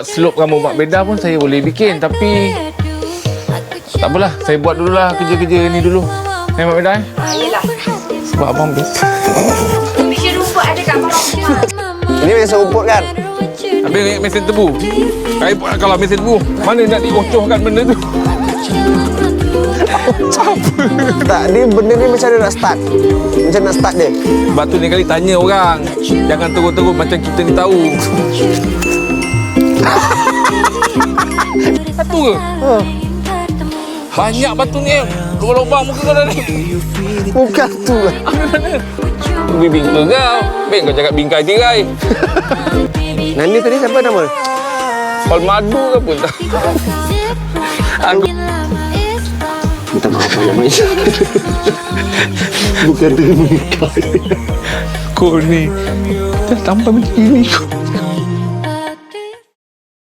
Slope rambut Mak Beda pun saya boleh bikin. Tapi tak apalah, saya buat dululah kerja-kerja ni dulu. Mak Beda Yelah. sebab abang Mesin rumput ada kat bawah je. Ini mesin rumput kan? habis mesin tebu. Kalau mesin tebu, mana nak diocohkan benda tu? Tak, dia benda ni macam mana nak start? Macam nak start dia? Sebab tu ni kali tanya orang. Jangan terus-terus macam kita ni tahu. Batu ke? Banyak batu ni. Lubang-lubang muka kau dah ni. Bukan tu lah. Bingkai kau. Bing kau cakap bingkai tirai. Nani tadi siapa nama? Pal madu ke pun tak. Aku Minta maaf banyak-banyak. Bukan dia menikah. kau ni dah tampak macam ini kau.